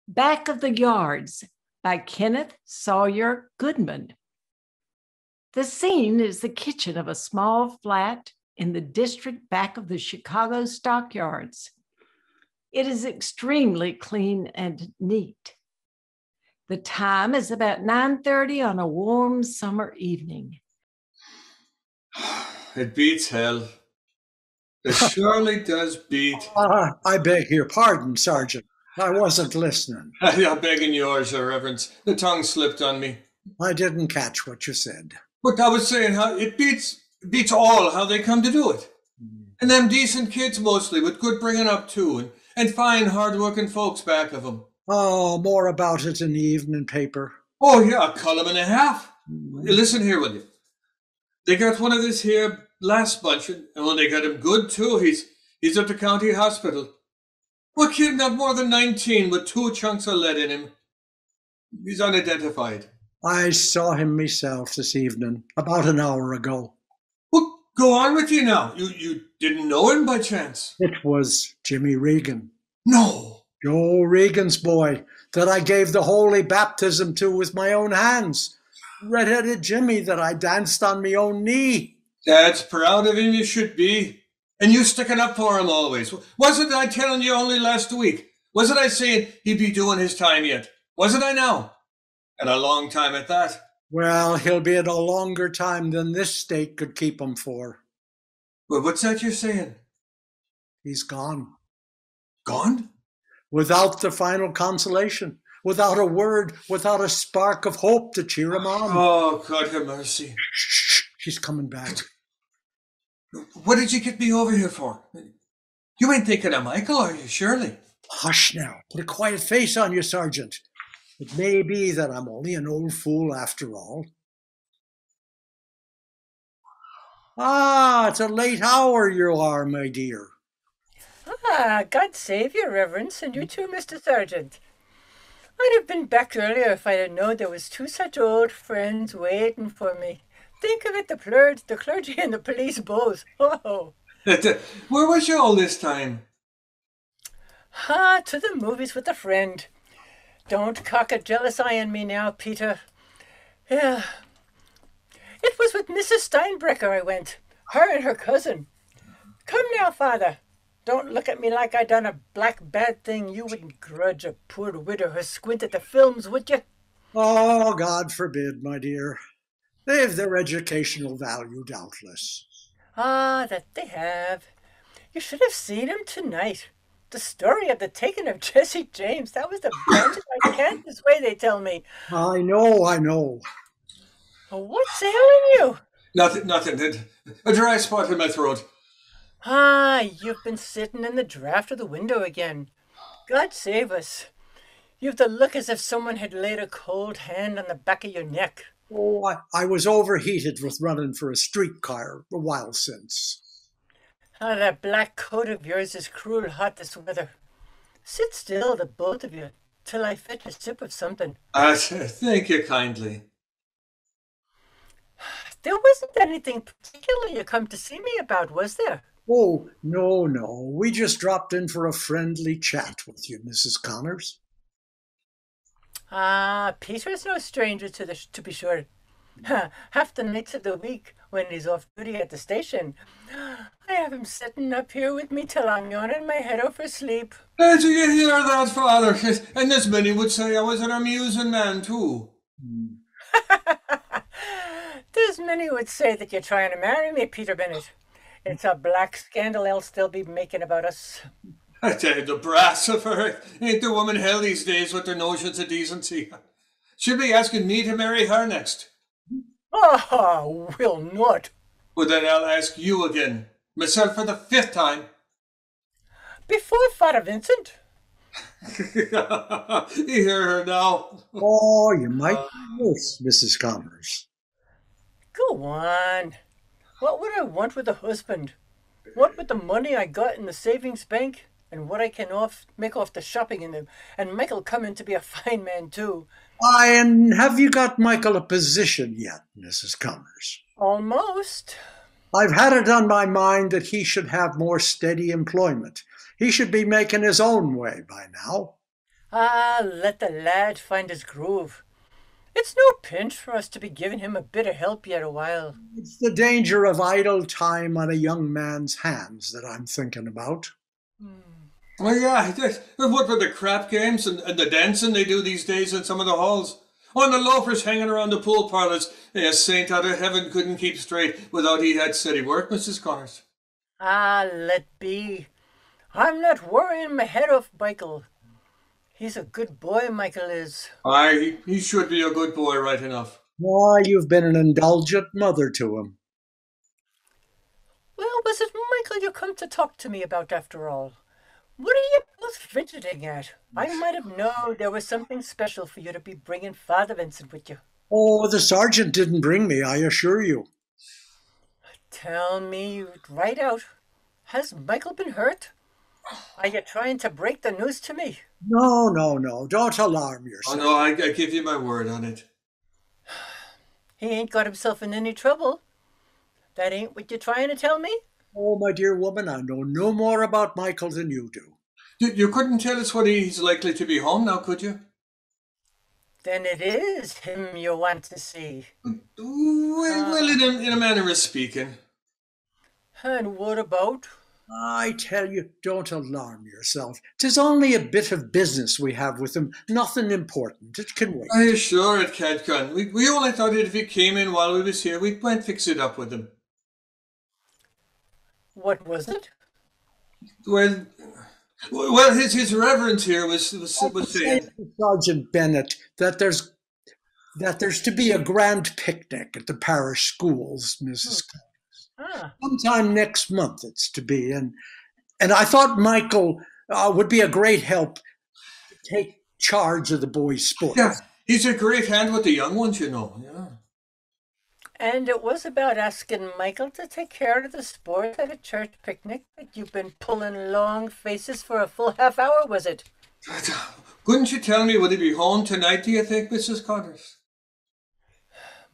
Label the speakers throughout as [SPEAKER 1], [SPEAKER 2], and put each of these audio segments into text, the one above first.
[SPEAKER 1] Back of the Yards by Kenneth Sawyer Goodman. The scene is the kitchen of a small flat in the district back of the Chicago stockyards. It is extremely clean and neat. The time is about 9:30 on a warm summer evening.
[SPEAKER 2] It beats hell. It surely does beat.
[SPEAKER 3] I beg your pardon, Sergeant. I wasn't listening.
[SPEAKER 2] I'm begging yours, Your Reverence. The tongue slipped on me.
[SPEAKER 3] I didn't catch what you said.
[SPEAKER 2] But I was saying how it beats all how they come to do it. And them decent kids mostly, with good bringing up too, and fine hard-working folks back of them.
[SPEAKER 3] Oh, more about it in the evening paper.
[SPEAKER 2] Oh yeah, a column and a half. Listen here, will you? They got one of this here last bunch, and when they got him good too, he's at the county hospital. What kid not more than 19 with 2 chunks of lead in him? He's unidentified.
[SPEAKER 3] I saw him myself this evening, about an hour ago.
[SPEAKER 2] Well, go on with you now. You didn't know him by chance?
[SPEAKER 3] It was Jimmy Regan.
[SPEAKER 2] No.
[SPEAKER 3] Joe Regan's boy that I gave the holy baptism to with my own hands. Red-headed Jimmy that I danced on me own knee.
[SPEAKER 2] Dad's proud of him, you should be. And you sticking up for him always. Wasn't I telling you only last week? Wasn't I saying he'd be doing his time yet? Wasn't I now? And a long time at that.
[SPEAKER 3] Well, he'll be at a longer time than this state could keep him for.
[SPEAKER 2] Well, what's that you're saying?
[SPEAKER 3] He's gone.
[SPEAKER 2] Gone?
[SPEAKER 3] Without the final consolation. Without a word, without a spark of hope to cheer him on.
[SPEAKER 2] Oh, God have mercy.
[SPEAKER 3] Shh, she's coming back.
[SPEAKER 2] What did you get me over here for? You ain't thinking of Michael, are you, surely?
[SPEAKER 3] Hush now. Put a quiet face on you, Sergeant. It may be that I'm only an old fool after all. Ah, it's a late hour you are, my dear.
[SPEAKER 4] Ah, God save you, Reverence, and you too, Mr. Sergeant. I'd have been back earlier if I'd have known there was 2 such old friends waiting for me. Think of it, the clergy and the police both. Oh.
[SPEAKER 2] Where was you all this time?
[SPEAKER 4] To the movies with a friend. Don't cock a jealous eye on me now, Peter. Yeah. It was with Mrs. Steinbrecher I went. Her and her cousin. Come now, Father. Don't look at me like I done a black bad thing. You wouldn't grudge a poor widow her squint at the films, would you?
[SPEAKER 3] Oh, God forbid, my dear. They've their educational value, doubtless.
[SPEAKER 4] Ah, that they have. You should have seen him tonight. The story of the taking of Jesse James, that was the branches I can't this way, they tell me.
[SPEAKER 3] I know.
[SPEAKER 4] What's ailing you?
[SPEAKER 2] Nothing. A dry spot in my throat.
[SPEAKER 4] You've been sitting in the draught of the window again. God save us. You've the look as if someone had laid a cold hand on the back of your neck.
[SPEAKER 3] Oh, I was overheated with running for a streetcar a while since.
[SPEAKER 4] That black coat of yours is cruel hot this weather. Sit still, the both of you, till I fetch a sip of something.
[SPEAKER 2] Thank you kindly.
[SPEAKER 4] There wasn't anything particular you come to see me about, was there?
[SPEAKER 3] Oh, no. We just dropped in for a friendly chat with you, Mrs. Connors.
[SPEAKER 4] Peter's no stranger to be sure. Half the nights of the week, when he's off duty at the station, I have him sitting up here with me till I'm yawning my head off for sleep.
[SPEAKER 2] Do you hear that, Father? And as many would say I was an amusing man, too.
[SPEAKER 4] There's many would say that you're trying to marry me, Peter Bennett. It's a black scandal else they'll be making about us.
[SPEAKER 2] I tell you, the brass of her. Ain't the woman hell these days with their notions of decency? She'll be asking me to marry her next.
[SPEAKER 4] Will not.
[SPEAKER 2] Well, then I'll ask you again. Myself for the 5th time.
[SPEAKER 4] Before Father Vincent.
[SPEAKER 2] You hear her now.
[SPEAKER 3] Oh, you might miss Mrs. Connors.
[SPEAKER 4] Go on. What would I want with a husband? What with the money I got in the savings bank, and what I can make off the shopping in them, and Michael coming to be a fine man too.
[SPEAKER 3] And have you got Michael a position yet, Mrs. Connors?
[SPEAKER 4] Almost.
[SPEAKER 3] I've had it on my mind that he should have more steady employment. He should be making his own way by now.
[SPEAKER 4] Ah, let the lad find his groove. It's no pinch for us to be giving him a bit of help yet a while.
[SPEAKER 3] It's the danger of idle time on a young man's hands that I'm thinking about.
[SPEAKER 2] Well, yeah, what with the crap games and the dancing they do these days in some of the halls? Oh, and the loafers hanging around the pool parlours. A saint out of heaven couldn't keep straight without he had steady work, Mrs. Connors.
[SPEAKER 4] Ah, let be. I'm not worrying my head off Michael. He's a good boy, Michael is.
[SPEAKER 2] Aye, he should be a good boy, right enough.
[SPEAKER 3] Why, you've been an indulgent mother to him.
[SPEAKER 4] Well, was it Michael you come to talk to me about after all? What are you both fidgeting at? I might have known there was something special for you to be bringing Father Vincent with you.
[SPEAKER 3] Oh, the sergeant didn't bring me, I assure you.
[SPEAKER 4] Tell me right out. Has Michael been hurt? Are you trying to break the news to me?
[SPEAKER 3] No, don't alarm
[SPEAKER 2] Oh,
[SPEAKER 3] yourself.
[SPEAKER 2] no, I give you my word on it.
[SPEAKER 4] He ain't got himself in any trouble. That ain't what you're trying to tell me?
[SPEAKER 3] Oh, my dear woman, I know no more about Michael than you do.
[SPEAKER 2] You couldn't tell us when he's likely to be home now, could you?
[SPEAKER 4] Then it is him you want to see.
[SPEAKER 2] Well, in a manner of speaking.
[SPEAKER 4] And what about?
[SPEAKER 3] I tell you, don't alarm yourself. 'Tis only a bit of business we have with him, nothing important. It can wait.
[SPEAKER 2] Are you sure it can't come? We only thought that if he came in while we was here, we might fix it up with him.
[SPEAKER 4] What was it?
[SPEAKER 2] Well, his reverence here was saying.
[SPEAKER 3] Sergeant Bennett, that there's to be a grand picnic at the parish schools, Mrs.
[SPEAKER 4] Ah,
[SPEAKER 3] Sometime next month it's to be, and I thought Michael would be a great help to take charge of the boys' sports.
[SPEAKER 2] Yeah, he's a great hand with the young ones, you know. Yeah.
[SPEAKER 4] and it was about asking Michael to take care of the sport at a church picnic that you've been pulling long faces for a full half hour, was it?
[SPEAKER 2] Couldn't you tell me, would he be home tonight, do you think, Mrs. Connors?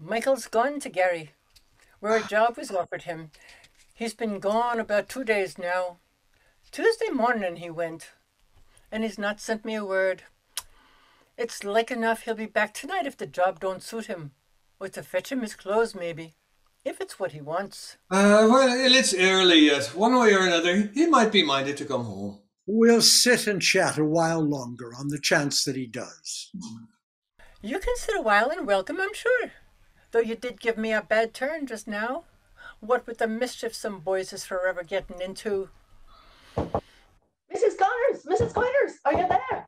[SPEAKER 4] Michael's gone to Gary, where a job was offered him. He's been gone about 2 days now. Tuesday morning he went, and he's not sent me a word. It's like enough he'll be back tonight if the job don't suit him, or to fetch him his clothes maybe, if it's what he wants.
[SPEAKER 2] Well, it's early yet. One way or another, he might be minded to come home.
[SPEAKER 3] We'll sit and chat a while longer on the chance that he does.
[SPEAKER 4] You can sit a while and welcome, I'm sure. Though you did give me a bad turn just now. What with the mischief some boys is forever getting into.
[SPEAKER 5] Mrs. Connors, are you there?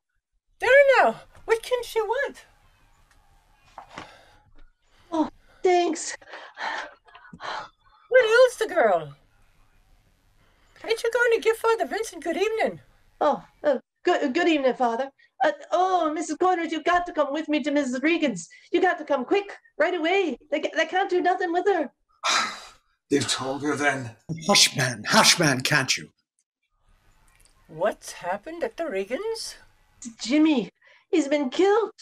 [SPEAKER 4] There now! What can she want?
[SPEAKER 5] Oh, thanks.
[SPEAKER 4] What ails the girl? Ain't you going to give Father Vincent good evening?
[SPEAKER 5] Oh, good evening, Father. Mrs. Connors, you've got to come with me to Mrs. Regan's. You got to come quick, right away. They can't do nothing with her.
[SPEAKER 2] They've told her then.
[SPEAKER 3] Hush, man, can't you?
[SPEAKER 4] What's happened at the Regans?
[SPEAKER 5] Jimmy, he's been killed.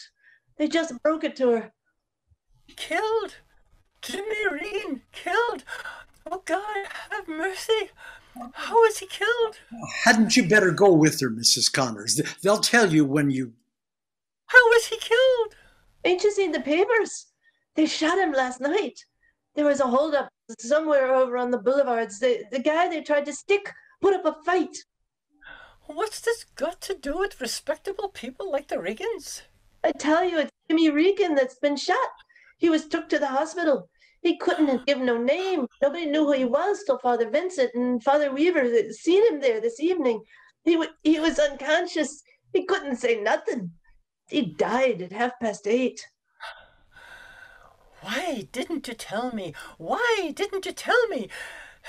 [SPEAKER 5] They just broke it to her.
[SPEAKER 4] Killed? Jimmy Regan killed? Oh God, have mercy. How was he killed?
[SPEAKER 3] Hadn't you better go with her, Mrs. Connors? They'll tell you when you...
[SPEAKER 4] How was he killed?
[SPEAKER 5] Ain't you seen the papers? They shot him last night. There was a holdup somewhere over on the boulevards. The guy they tried to stick put up a fight.
[SPEAKER 4] What's this got to do with respectable people like the Regans?
[SPEAKER 5] I tell you, it's Jimmy Regan that's been shot. He was took to the hospital. He couldn't have given no name. Nobody knew who he was till Father Vincent and Father Weaver seen him there this evening. He was unconscious. He couldn't say nothing. He died at 8:30.
[SPEAKER 4] Why didn't you tell me? Why didn't you tell me?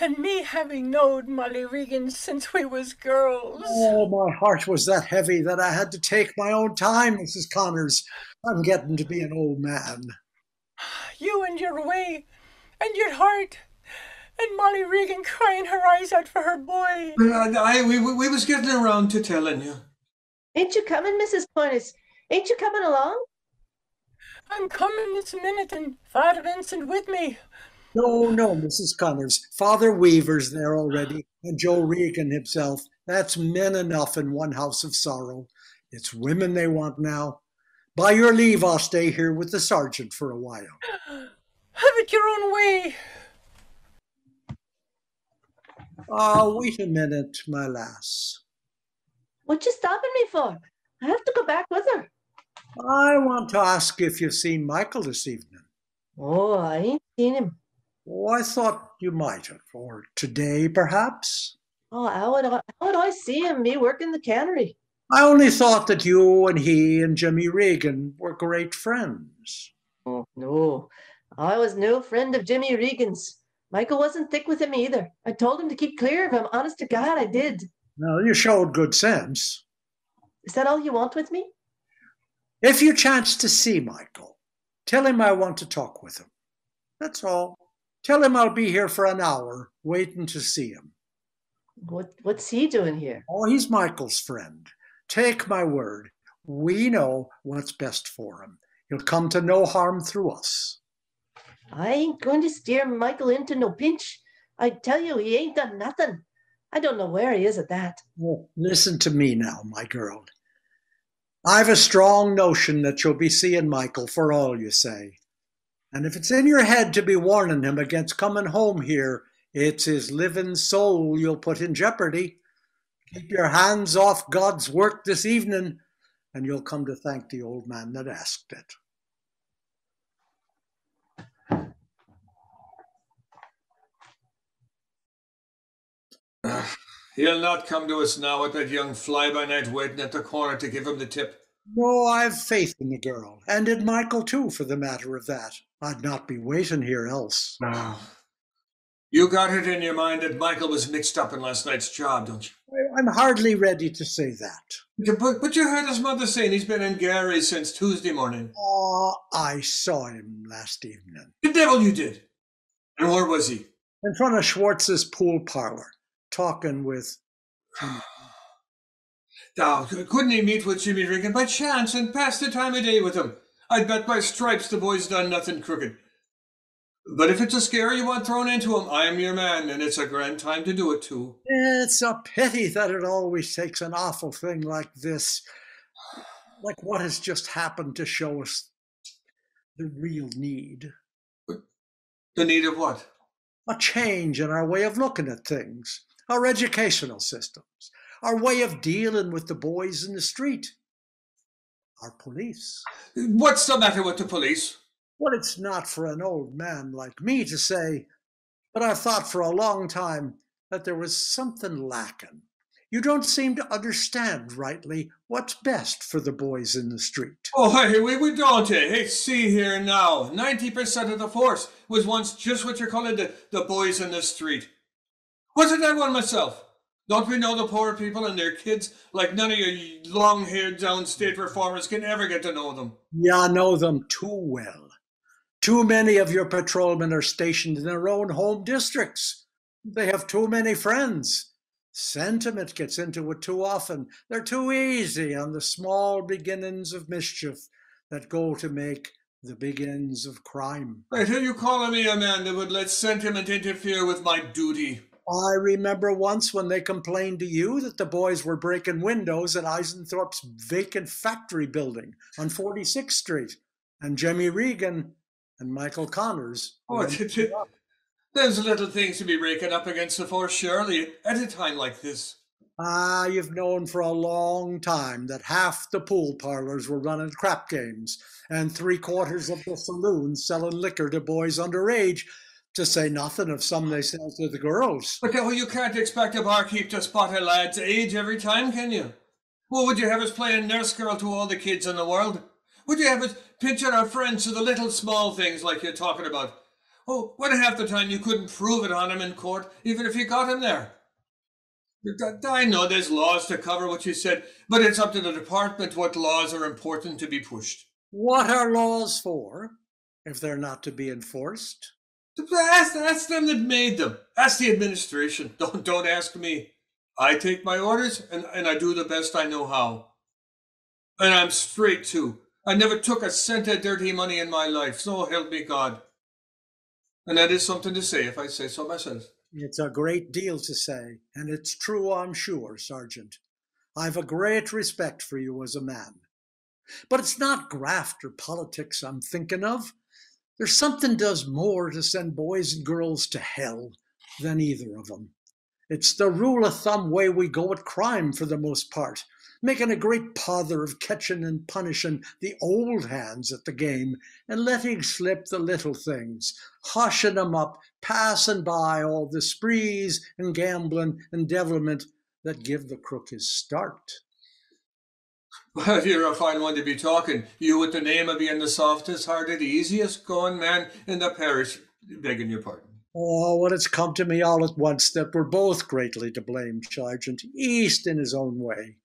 [SPEAKER 4] And me having known Molly Regan since we was girls.
[SPEAKER 3] Oh, my heart was that heavy that I had to take my own time, Mrs. Connors. I'm getting to be an old man.
[SPEAKER 4] You and your way, and your heart, and Molly Regan crying her eyes out for her boy.
[SPEAKER 2] We was getting around to telling you.
[SPEAKER 5] Ain't you coming, Mrs. Connors? Ain't you coming along?
[SPEAKER 4] I'm coming this minute, and Father Vincent with me.
[SPEAKER 3] No, Mrs. Connors. Father Weaver's there already, and Joe Regan himself. That's men enough in one house of sorrow. It's women they want now. By your leave, I'll stay here with the sergeant for a while.
[SPEAKER 4] Have it your own way.
[SPEAKER 3] Wait a minute, my lass.
[SPEAKER 5] What you stopping me for? I have to go back with her.
[SPEAKER 3] I want to ask if you've seen Michael this evening.
[SPEAKER 5] Oh, I ain't seen him.
[SPEAKER 3] Oh, I thought you might have. Or today, perhaps?
[SPEAKER 5] Oh, how would I see him, me working the cannery?
[SPEAKER 3] I only thought that you and he and Jimmy Regan were great friends.
[SPEAKER 5] Oh, no. I was no friend of Jimmy Regan's. Michael wasn't thick with him either. I told him to keep clear of him. Honest to God, I did.
[SPEAKER 3] Well, you showed good sense.
[SPEAKER 5] Is that all you want with me?
[SPEAKER 3] If you chance to see Michael, tell him I want to talk with him. That's all. Tell him I'll be here for an hour, waiting to see him.
[SPEAKER 5] What's he doing here?
[SPEAKER 3] Oh, he's Michael's friend. Take my word, we know what's best for him. He'll come to no harm through us.
[SPEAKER 5] I ain't going to steer Michael into no pinch. I tell you, he ain't done nothing. I don't know where he is at that.
[SPEAKER 3] Oh, listen to me now, my girl. I've a strong notion that you'll be seeing Michael for all you say. And if it's in your head to be warning him against coming home here, it's his living soul you'll put in jeopardy. Keep your hands off God's work this evening, and you'll come to thank the old man that asked it.
[SPEAKER 2] He'll not come to us now with that young fly-by-night waiting at the corner to give him the tip.
[SPEAKER 3] No, I've faith in the girl, and in Michael too, for the matter of that. I'd not be waiting here else.
[SPEAKER 2] No. You got it in your mind that Michael was mixed up in last night's job, don't you?
[SPEAKER 3] I'm hardly ready to say that.
[SPEAKER 2] But you heard his mother saying he's been in Gary's since Tuesday morning.
[SPEAKER 3] Oh, I saw him last evening.
[SPEAKER 2] The devil you did. And where was he?
[SPEAKER 3] In front of Schwartz's pool parlor, talking with...
[SPEAKER 2] Now, couldn't he meet with Jimmy Regan by chance and pass the time of day with him? I'd bet by stripes the boy's done nothing crooked. But if it's a scare you want thrown into him, I'm your man, and it's a grand time to do it too.
[SPEAKER 3] It's a pity that it always takes an awful thing like this, like what has just happened, to show us the real need.
[SPEAKER 2] The need of what?
[SPEAKER 3] A change in our way of looking at things, our educational systems, our way of dealing with the boys in the street, our police.
[SPEAKER 2] What's the matter with the police?
[SPEAKER 3] Well, it's not for an old man like me to say, but I've thought for a long time that there was something lacking. You don't seem to understand rightly what's best for the boys in the street.
[SPEAKER 2] Oh, hey, we don't, eh? Hey, see here now. 90% of the force was once just what you're calling the boys in the street. Wasn't I one myself? Don't we know the poor people and their kids like none of your long-haired downstate reformers can ever get to know them?
[SPEAKER 3] Yeah, I know them too well. Too many of your patrolmen are stationed in their own home districts. They have too many friends. Sentiment gets into it too often. They're too easy on the small beginnings of mischief that go to make the big ends of crime.
[SPEAKER 2] Wait, are you calling me a man that would let sentiment interfere with my duty?
[SPEAKER 3] I remember once when they complained to you that the boys were breaking windows in Eisenthorpe's vacant factory building on 46th Street, and Jimmy Regan and Michael Connors.
[SPEAKER 2] Oh, there's little things to be raking up against the force, surely, at a time like this.
[SPEAKER 3] Ah, you've known for a long time that half the pool parlors were running crap games and 3/4 of the saloons selling liquor to boys underage, to say nothing of some they sell to the girls.
[SPEAKER 2] But you can't expect a barkeep to spot a lad's age every time, can you? Well, would you have us playing nurse girl to all the kids in the world? Would you have us pinching our friends to the little small things like you're talking about? Oh, what half the time you couldn't prove it on him in court, even if you got him there? I know there's laws to cover what you said, but it's up to the department what laws are important to be pushed.
[SPEAKER 3] What are laws for, if they're not to be enforced?
[SPEAKER 2] Ask them that made them. Ask the administration. Don't ask me. I take my orders, and I do the best I know how. And I'm straight, too. I never took a cent of dirty money in my life, so help me God. And that is something to say, if I say so myself.
[SPEAKER 3] It's a great deal to say, and it's true, I'm sure, Sergeant. I've a great respect for you as a man. But it's not graft or politics I'm thinking of. There's something does more to send boys and girls to hell than either of them. It's the rule of thumb way we go at crime for the most part, making a great pother of catching and punishing the old hands at the game and letting slip the little things, hushing them up, passing by all the sprees and gambling and devilment that give the crook his start.
[SPEAKER 2] Well, you're a fine one to be talking. You with the name of being the softest hearted, easiest going man in the parish, begging your pardon.
[SPEAKER 3] Oh, well, it's come to me all at once that we're both greatly to blame, Sergeant, each in his own way.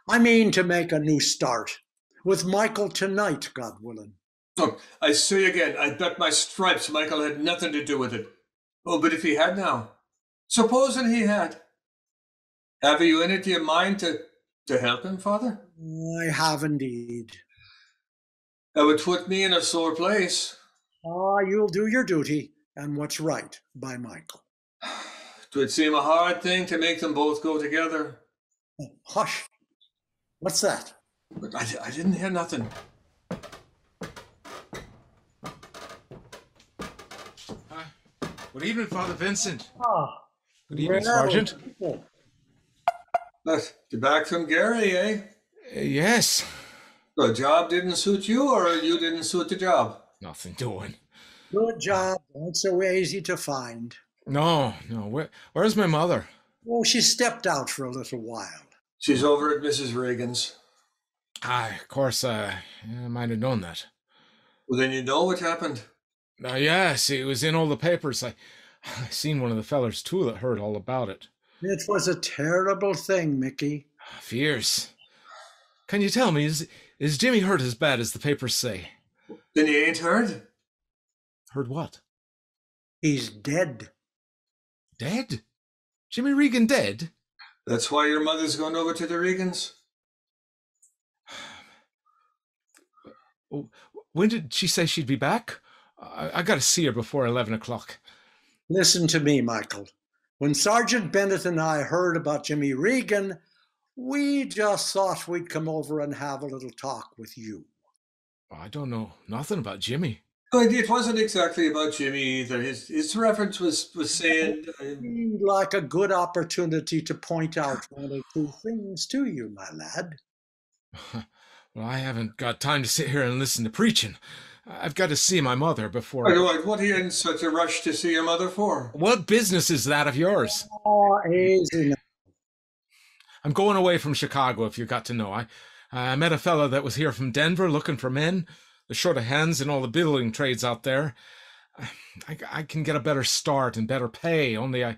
[SPEAKER 3] I mean to make a new start, with Michael tonight, God willing.
[SPEAKER 2] Look, I say again, I bet my stripes Michael had nothing to do with it. Oh, but if he had now, supposing he had, have you in it to your mind to help him, Father?
[SPEAKER 3] I have indeed.
[SPEAKER 2] That would put me in a sore place.
[SPEAKER 3] Ah, you'll do your duty and what's right by Michael.
[SPEAKER 2] 'Twould seem a hard thing to make them both go together.
[SPEAKER 3] Oh, hush. What's that?
[SPEAKER 2] But I didn't hear nothing.
[SPEAKER 6] Good evening, Father Vincent.
[SPEAKER 3] Ah,
[SPEAKER 6] Good evening, Sergeant.
[SPEAKER 2] But you're back from Gary, eh?
[SPEAKER 6] Yes.
[SPEAKER 2] The job didn't suit you, or you didn't suit the job?
[SPEAKER 6] Nothing doing.
[SPEAKER 3] Good job. Not so easy to find.
[SPEAKER 6] No. Where's my mother?
[SPEAKER 3] Oh, she stepped out for a little while.
[SPEAKER 2] She's over at Mrs. Reagan's.
[SPEAKER 6] Of course, I might have known that.
[SPEAKER 2] Well, then you know what happened.
[SPEAKER 6] Yes, it was in all the papers. I seen one of the fellers, too, that heard all about it.
[SPEAKER 3] It was a terrible thing, Mickey.
[SPEAKER 6] Fierce. Can you tell me, is Jimmy hurt as bad as the papers say?
[SPEAKER 2] Then you ain't heard?
[SPEAKER 6] Heard what?
[SPEAKER 3] He's dead.
[SPEAKER 6] Dead? Jimmy Regan dead?
[SPEAKER 2] That's why your mother's gone over to the Regans?
[SPEAKER 6] When did she say she'd be back? I got to see her before 11 o'clock.
[SPEAKER 3] Listen to me, Michael. When Sergeant Bennett and I heard about Jimmy Regan, we just thought we'd come over and have a little talk with you.
[SPEAKER 6] I don't know nothing about Jimmy.
[SPEAKER 2] It wasn't exactly about Jimmy either. His reference was saying...
[SPEAKER 3] Seemed like a good opportunity to point out one or two things to you, my lad.
[SPEAKER 6] Well, I haven't got time to sit here and listen to preaching. I've got to see my mother before...
[SPEAKER 2] What are you in such a rush to see your mother for?
[SPEAKER 6] What business is that of yours?
[SPEAKER 3] Oh, easy now.
[SPEAKER 6] I'm going away from Chicago, if you got to know. I met a fellow that was here from Denver looking for men. They're short of hands in all the building trades out there. I can get a better start and better pay, only I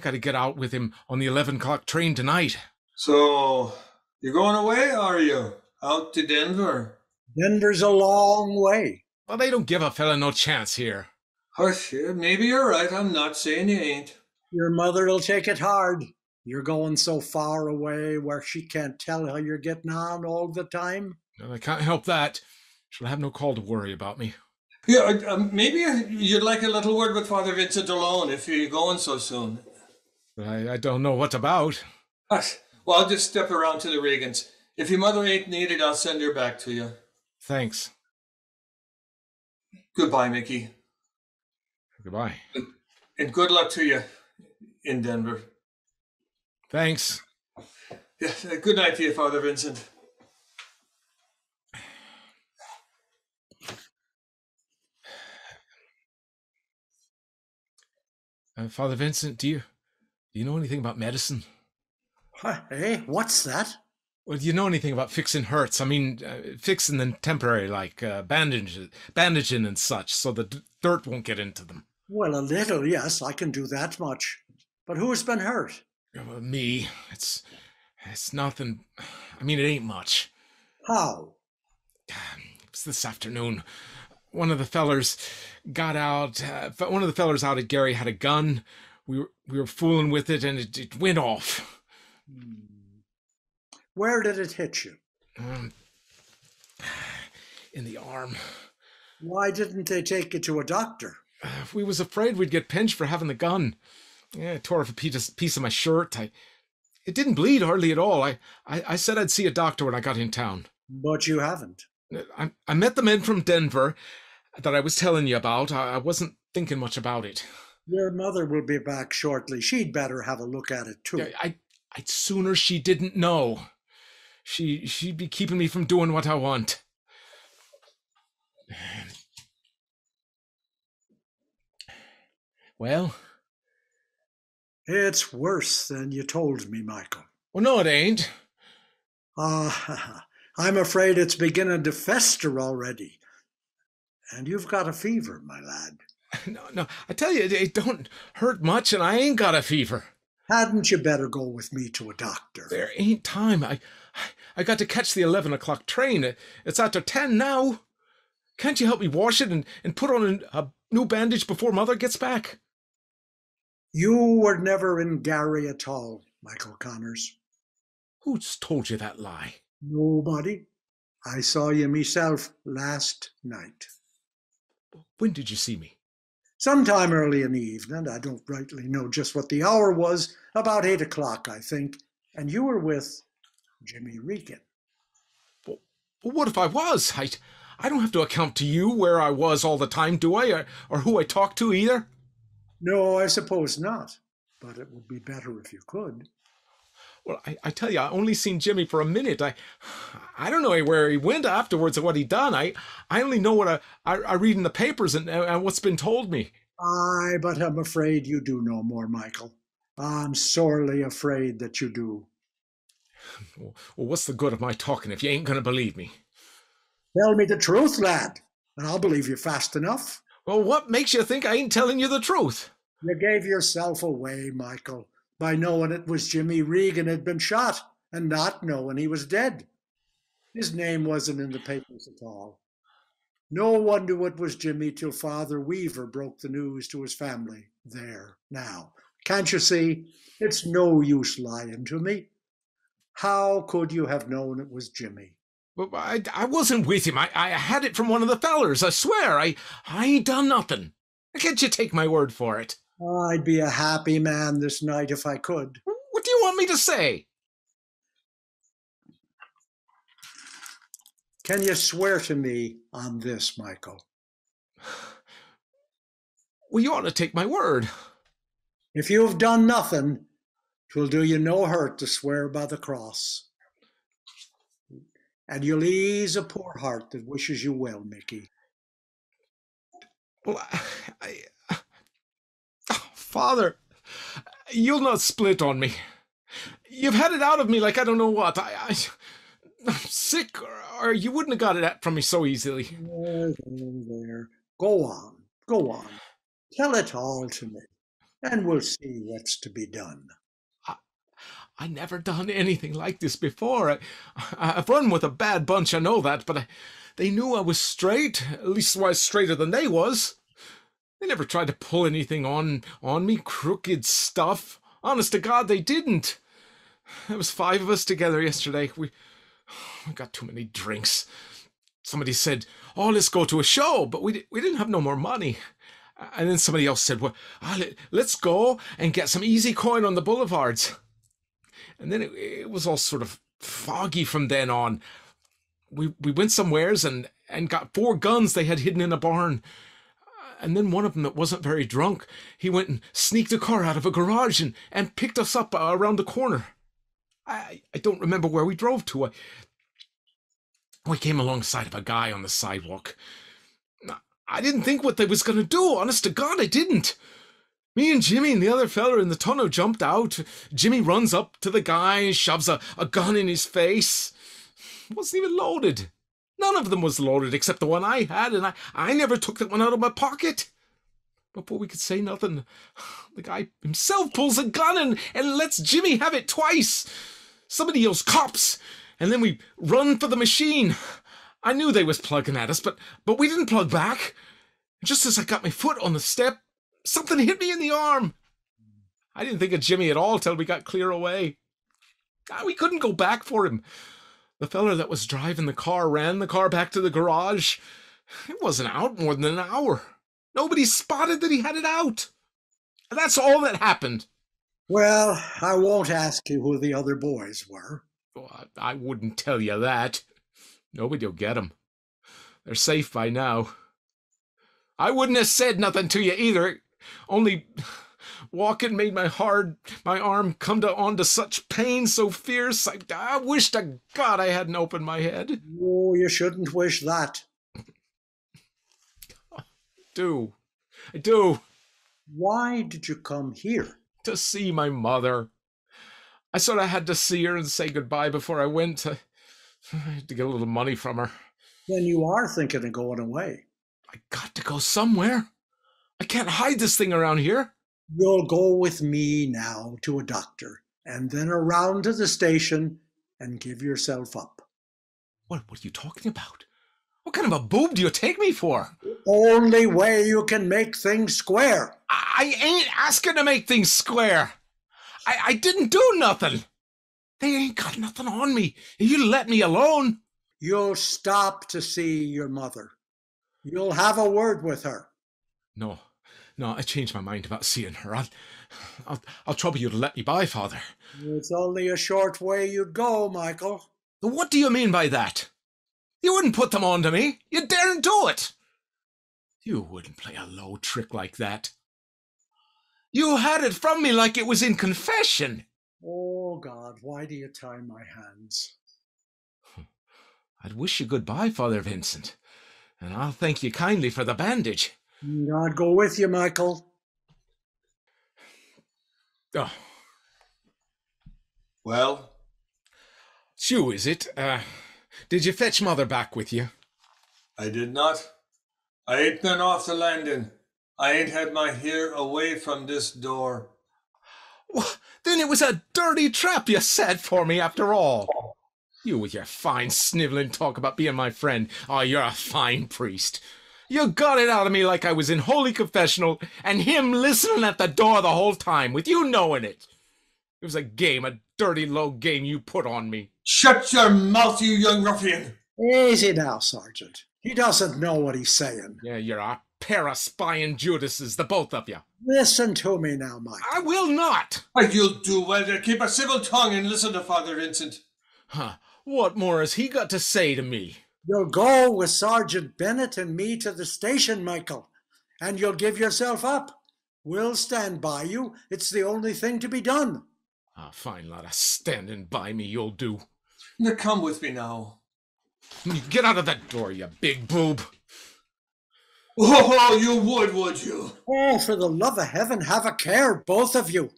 [SPEAKER 6] got to get out with him on the 11 o'clock train tonight.
[SPEAKER 2] So, you're going away, are you? Out to Denver?
[SPEAKER 3] Denver's a long way.
[SPEAKER 6] Well, they don't give a fella no chance here.
[SPEAKER 2] Hush, maybe you're right. I'm not saying you ain't.
[SPEAKER 3] Your mother'll take it hard. You're going so far away where she can't tell how you're getting on all the time.
[SPEAKER 6] Well, I can't help that. She'll have no call to worry about me.
[SPEAKER 2] Yeah, maybe you'd like a little word with Father Vincent alone if you're going so soon.
[SPEAKER 6] But I don't know what about.
[SPEAKER 2] Hush. Well, I'll just step around to the Regans. If your mother ain't needed, I'll send her back to you.
[SPEAKER 6] Thanks.
[SPEAKER 2] Goodbye, Mickey.
[SPEAKER 6] Goodbye.
[SPEAKER 2] And good luck to you in Denver.
[SPEAKER 6] Thanks.
[SPEAKER 2] Yeah, good night to you, Father Vincent.
[SPEAKER 6] Father Vincent, do you know anything about medicine?
[SPEAKER 3] Hey, what's that?
[SPEAKER 6] Well, do you know anything about fixing hurts? I mean, fixing them temporary, like bandaging and such, so the dirt won't get into them.
[SPEAKER 3] Well, a little, yes, I can do that much. But who's been hurt?
[SPEAKER 6] Me. It's nothing. I mean, it ain't much.
[SPEAKER 3] How?
[SPEAKER 6] It was this afternoon. One of the fellers got out. One of the fellers out at Gary had a gun. We were fooling with it, and it went off.
[SPEAKER 3] Where did it hit you?
[SPEAKER 6] In the arm.
[SPEAKER 3] Why didn't they take you to a doctor?
[SPEAKER 6] We was afraid we'd get pinched for having the gun. Yeah, I tore off a piece of my shirt. I It didn't bleed hardly at all. I said I'd see a doctor when I got in town.
[SPEAKER 3] But you haven't.
[SPEAKER 6] I met the men from Denver that I was telling you about. I wasn't thinking much about it.
[SPEAKER 3] Your mother will be back shortly. She'd better have a look at it, too.
[SPEAKER 6] I'd sooner she didn't know. She'd be keeping me from doing what I want. Well?
[SPEAKER 3] It's worse than you told me, Michael.
[SPEAKER 6] Well, no, it ain't.
[SPEAKER 3] I'm afraid it's beginning to fester already. And you've got a fever, my lad.
[SPEAKER 6] No, I tell you, it don't hurt much, and I ain't got a fever.
[SPEAKER 3] Hadn't you better go with me to a doctor?
[SPEAKER 6] There ain't time. I got to catch the 11 o'clock train. It's after 10 now. Can't you help me wash it and put on a new bandage before Mother gets back?
[SPEAKER 3] You were never in Gary at all, Michael Connors.
[SPEAKER 6] Who's told you that lie?
[SPEAKER 3] Nobody. I saw you myself last night.
[SPEAKER 6] When did you see me?
[SPEAKER 3] Sometime early in the evening. I don't rightly know just what the hour was. About 8 o'clock, I think. And you were with Jimmy Regan.
[SPEAKER 6] Well, what if I was? I don't have to account to you where I was all the time, do I? Or who I talked to either?
[SPEAKER 3] No, I suppose not. But it would be better if you could.
[SPEAKER 6] Well, I tell you, I only seen Jimmy for a minute. I don't know where he went afterwards or what he done. I only know what I read in the papers and what's been told me.
[SPEAKER 3] Aye, but I'm afraid you do know more, Michael. I'm sorely afraid that you do.
[SPEAKER 6] Well, what's the good of my talking if you ain't going to believe me?
[SPEAKER 3] Tell me the truth, lad, and I'll believe you fast enough.
[SPEAKER 6] Well, what makes you think I ain't telling you the truth?
[SPEAKER 3] You gave yourself away, Michael, by knowing it was Jimmy Regan had been shot and not knowing he was dead. His name wasn't in the papers at all. No one knew it was Jimmy till Father Weaver broke the news to his family. There, now. Can't you see? It's no use lying to me. How could you have known it was Jimmy?
[SPEAKER 6] Well, I wasn't with him. I had it from one of the fellers, I swear. I ain't done nothing. Can't you take my word for it?
[SPEAKER 3] I'd be a happy man this night if I could.
[SPEAKER 6] What do you want me to say?
[SPEAKER 3] Can you swear to me on this, Michael?
[SPEAKER 6] Well, you ought to take my word.
[SPEAKER 3] If you've done nothing, 'twill do you no hurt to swear by the cross. And you'll ease a poor heart that wishes you well, Mickey.
[SPEAKER 6] Well, Father, you'll not split on me. You've had it out of me like I don't know what. I'm sick, or you wouldn't have got it from me so easily.
[SPEAKER 3] There. Go on. Tell it all to me, and we'll see what's to be done.
[SPEAKER 6] I never done anything like this before. I've run with a bad bunch, I know that, but they knew I was straight, at least wise straighter than they was. They never tried to pull anything on me, crooked stuff. Honest to God, they didn't. There was 5 of us together yesterday. We got too many drinks. Somebody said, "Oh, let's go to a show," but we didn't have no more money. And then somebody else said, "Well, let's go and get some easy coin on the boulevards." And then it was all sort of foggy from then on. We went somewheres and got 4 guns they had hidden in a barn. And then one of them that wasn't very drunk, he went and sneaked a car out of a garage and picked us up around the corner. I don't remember where we drove to. We came alongside of a guy on the sidewalk. I didn't think what they was going to do. Honest to God, I didn't. Me and Jimmy and the other fella in the tonneau jumped out. Jimmy runs up to the guy, shoves a gun in his face. It wasn't even loaded. None of them was loaded except the one I had, and I never took that one out of my pocket. Before we could say nothing, the guy himself pulls a gun and lets Jimmy have it twice. Somebody yells, "Cops!" And then we run for the machine. I knew they was plugging at us, but we didn't plug back. Just as I got my foot on the step, something hit me in the arm. I didn't think of Jimmy at all till we got clear away. We couldn't go back for him. The fella that was driving the car ran the car back to the garage. It wasn't out more than an hour. Nobody spotted that he had it out. And that's all that happened.
[SPEAKER 3] Well, I won't ask you who the other boys were.
[SPEAKER 6] Oh, I wouldn't tell you that. Nobody'll get 'em. They're safe by now. I wouldn't have said nothing to you either. Only walking made my arm come on to such pain so fierce. I wish to God I hadn't opened my head.
[SPEAKER 3] Oh, you shouldn't wish that.
[SPEAKER 6] I do.
[SPEAKER 3] Why did you come here?
[SPEAKER 6] To see my mother. I sort of had to see her and say goodbye before I went. I had to get a little money from her.
[SPEAKER 3] Then you are thinking of going away.
[SPEAKER 6] I got to go somewhere. I can't hide this thing around here.
[SPEAKER 3] You'll go with me now to a doctor, and then around to the station and give yourself up.
[SPEAKER 6] What are you talking about? What kind of a boob do you take me for?
[SPEAKER 3] Only way you can make things square.
[SPEAKER 6] I ain't asking to make things square. I didn't do nothing. They ain't got nothing on me. You let me alone.
[SPEAKER 3] You'll stop to see your mother. You'll have a word with her.
[SPEAKER 6] No, I changed my mind about seeing her. I'll trouble you to let me by, Father.
[SPEAKER 3] It's only a short way you'd go, Michael.
[SPEAKER 6] What do you mean by that? You wouldn't put them on to me. You daren't do it. You wouldn't play a low trick like that. You had it from me like it was in confession.
[SPEAKER 3] Oh, God, why do you tie my hands?
[SPEAKER 6] I'd wish you goodbye, Father Vincent, and I'll thank you kindly for the bandage.
[SPEAKER 3] God go with you, Michael.
[SPEAKER 6] Oh.
[SPEAKER 2] Well?
[SPEAKER 6] It's you, is it? Did you fetch Mother back with you?
[SPEAKER 2] I did not. I ain't been off the landing. I ain't had my hair away from this door.
[SPEAKER 6] Well, then it was a dirty trap you set for me after all. You with your fine snivelling talk about being my friend. Oh, you're a fine priest. You got it out of me like I was in holy confessional and him listening at the door the whole time with you knowing it. It was a dirty low game you put on me.
[SPEAKER 2] Shut your mouth, you young ruffian.
[SPEAKER 3] Easy now, Sergeant. He doesn't know what he's saying.
[SPEAKER 6] Yeah, you're a pair of spying Judases, the both of you.
[SPEAKER 3] Listen to me now, Mike.
[SPEAKER 6] I will not.
[SPEAKER 2] You'll do well to keep a civil tongue and listen to Father Vincent.
[SPEAKER 6] Huh. What more has he got to say to me?
[SPEAKER 3] You'll go with Sergeant Bennett and me to the station, Michael, and you'll give yourself up. We'll stand by you. It's the only thing to be done.
[SPEAKER 6] A fine lot of standing by me you'll do.
[SPEAKER 2] Now come with me now.
[SPEAKER 6] You get out of that door, you big boob.
[SPEAKER 2] Oh, you would you?
[SPEAKER 3] Oh, for the love of heaven, have a care, both of you.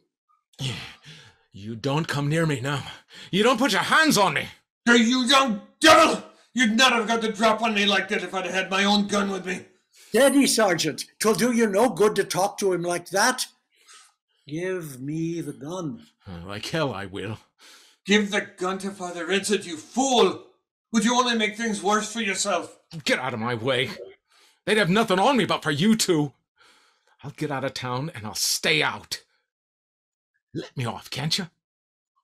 [SPEAKER 6] You don't come near me now. You don't put your hands on me.
[SPEAKER 2] Hey, you young devil! You'd not have got the drop on me like that if I'd had my own gun with me.
[SPEAKER 3] Steady, Sergeant. 'Twill do you no good to talk to him like that. Give me the gun.
[SPEAKER 6] Like hell I will.
[SPEAKER 2] Give the gun to Father Vincent, you fool! Would you only make things worse for yourself?
[SPEAKER 6] Get out of my way. They'd have nothing on me but for you two. I'll get out of town and I'll stay out. Let me off, can't you?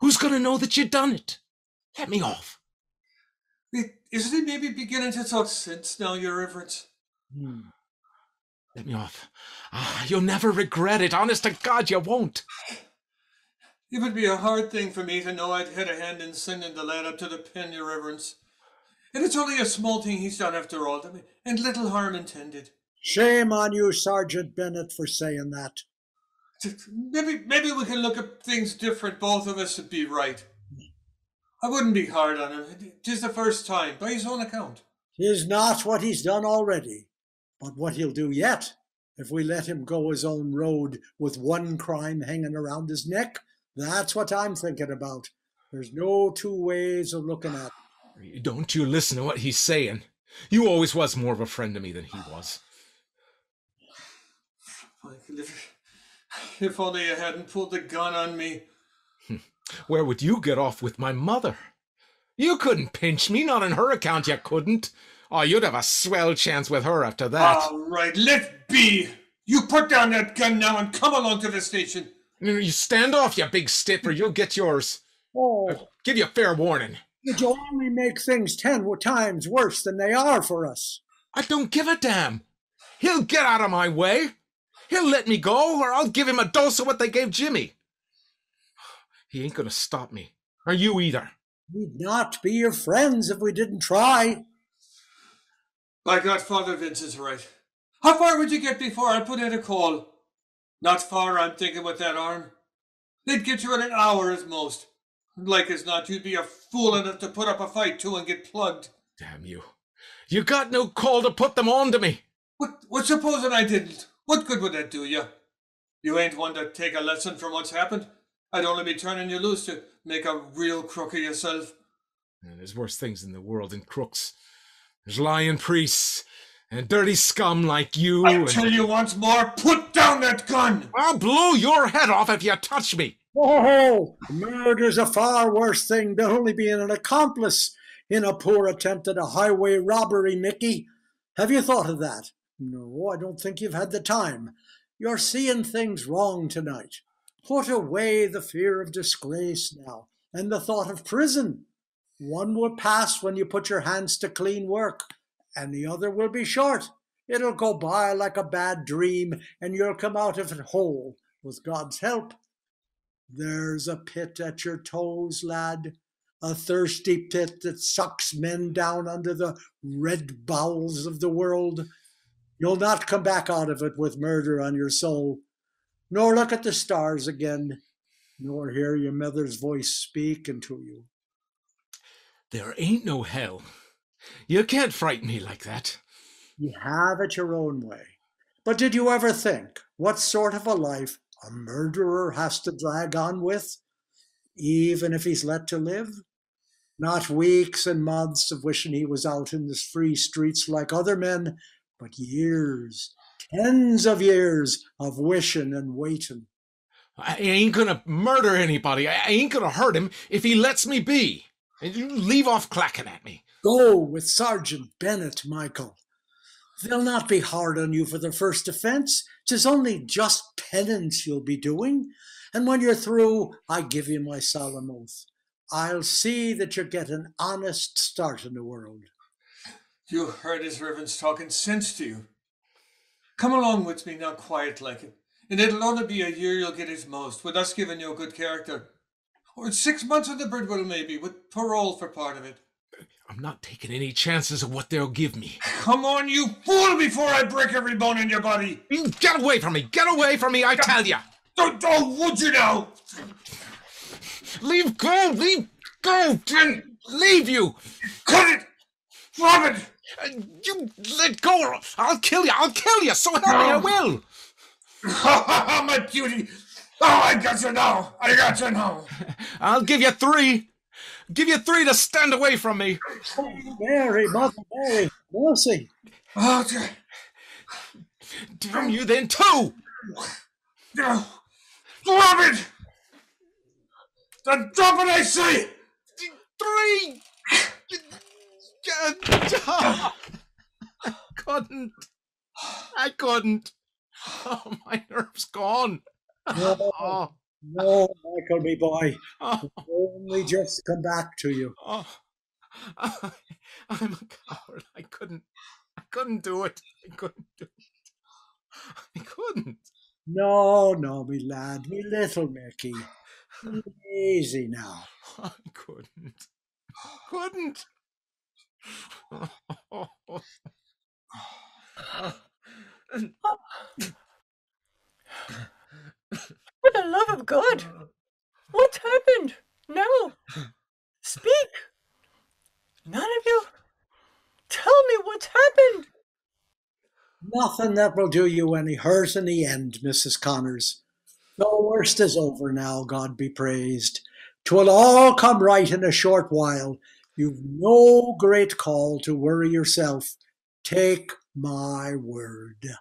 [SPEAKER 6] Who's going to know that you done it? Let me off.
[SPEAKER 2] Isn't he maybe beginning to talk sense now, Your Reverence?
[SPEAKER 6] Let me off. You'll never regret it. Honest to God, you won't.
[SPEAKER 2] It would be a hard thing for me to know I'd had a hand in sending the lad up to the pen, Your Reverence. And it's only a small thing he's done after all, and little harm intended.
[SPEAKER 3] Shame on you, Sergeant Bennett, for saying that.
[SPEAKER 2] Maybe we can look at things different, both of us, and be right. I wouldn't be hard on him. 'Tis the first time, by his own account.
[SPEAKER 3] 'Tis not what he's done already, but what he'll do yet, if we let him go his own road with one crime hanging around his neck. That's what I'm thinking about. There's no two ways of looking at it.
[SPEAKER 6] Don't you listen to what he's saying. You always was more of a friend to me than he was.
[SPEAKER 2] Michael, if only you hadn't pulled the gun on me.
[SPEAKER 6] Where would you get off with my mother? You couldn't pinch me, not on her account you couldn't. Oh, you'd have a swell chance with her after that.
[SPEAKER 2] All right, let be. You put down that gun now and come along to the station.
[SPEAKER 6] You stand off, you big stiffer. You'll get yours.
[SPEAKER 3] Oh,
[SPEAKER 6] Give you a fair warning.
[SPEAKER 3] you'll only make things 10 times worse than they are for us.
[SPEAKER 6] I don't give a damn. He'll get out of my way. He'll let me go, or I'll give him a dose of what they gave Jimmy. He ain't gonna stop me. Or you either.
[SPEAKER 3] We'd not be your friends if we didn't try.
[SPEAKER 2] By God, Father Vince is right. How far would you get before I put in a call? Not far, I'm thinking, with that arm. They'd get you in an hour at most. Like as not, you'd be a fool enough to put up a fight too and get plugged.
[SPEAKER 6] Damn you. You got no call to put them on to me.
[SPEAKER 2] What supposing I didn't? What good would that do you? You ain't one to take a lesson from what's happened. I'd only be turning you loose to make a real crook of yourself.
[SPEAKER 6] And there's worse things in the world than crooks. There's lying priests and dirty scum like you.
[SPEAKER 2] I tell you once more, put down that gun!
[SPEAKER 6] I'll blow your head off if you touch me.
[SPEAKER 3] Oh, murder's a far worse thing than only being an accomplice in a poor attempt at a highway robbery, Mickey. Have you thought of that? No, I don't think you've had the time. You're seeing things wrong tonight. Put away the fear of disgrace now, and the thought of prison. One will pass when you put your hands to clean work, and the other will be short. It'll go by like a bad dream, and you'll come out of it whole, with God's help. There's a pit at your toes, lad, a thirsty pit that sucks men down under the red bowels of the world. You'll not come back out of it with murder on your soul, nor look at the stars again, nor hear your mother's voice speaking to you.
[SPEAKER 6] There ain't no hell. You can't frighten me like that.
[SPEAKER 3] You have it your own way. But did you ever think what sort of a life a murderer has to drag on with, even if he's let to live? Not weeks and months of wishing he was out in the free streets like other men, but years, tens of years of wishing and waiting.
[SPEAKER 6] I ain't gonna murder anybody. I ain't gonna hurt him if he lets me be. And you leave off clacking at me.
[SPEAKER 3] Go with Sergeant Bennett, Michael. They'll not be hard on you for the first offence. 'Tis only just penance you'll be doing. And when you're through, I give you my solemn oath, I'll see that you get an honest start in the world.
[SPEAKER 2] You heard his reverence talking sense to you. Come along with me now, quiet like it. And it'll only be a year you'll get his most, with us giving you a good character. Or 6 months of the Bridwell, maybe, with parole for part of it.
[SPEAKER 6] I'm not taking any chances of what they'll give me.
[SPEAKER 2] Come on, you fool, before I break every bone in your body!
[SPEAKER 6] You get away from me! Get away from me, I tell ya!
[SPEAKER 2] Oh, would you now?
[SPEAKER 6] Leave go! Leave go! Leave you!
[SPEAKER 2] Cut it! Drop it!
[SPEAKER 6] You let go or I'll kill you! I'll kill you! So help me, I will!
[SPEAKER 2] My beauty! Oh, I got you now! I got you now!
[SPEAKER 6] I'll give you 3. Give you 3 to stand away from me.
[SPEAKER 3] Mary, Mother Mary, mercy.
[SPEAKER 2] Oh, dear.
[SPEAKER 6] Damn you then, 2!
[SPEAKER 2] Drop it! Drop it, I say!
[SPEAKER 6] 3! I couldn't. Oh, my nerve's gone.
[SPEAKER 3] No, Michael, me boy. Only just come back to you.
[SPEAKER 6] I'm a coward. I couldn't do it. I couldn't.
[SPEAKER 3] No, me lad, me little Mickey. Easy now.
[SPEAKER 6] I couldn't.
[SPEAKER 4] For the love of God, what's happened? No, speak. None of you. Tell me what's happened.
[SPEAKER 3] Nothing that will do you any hurt in the end, Mrs. Connors. The worst is over now, God be praised. 'Twill all come right in a short while. You've no great call to worry yourself. Take my word.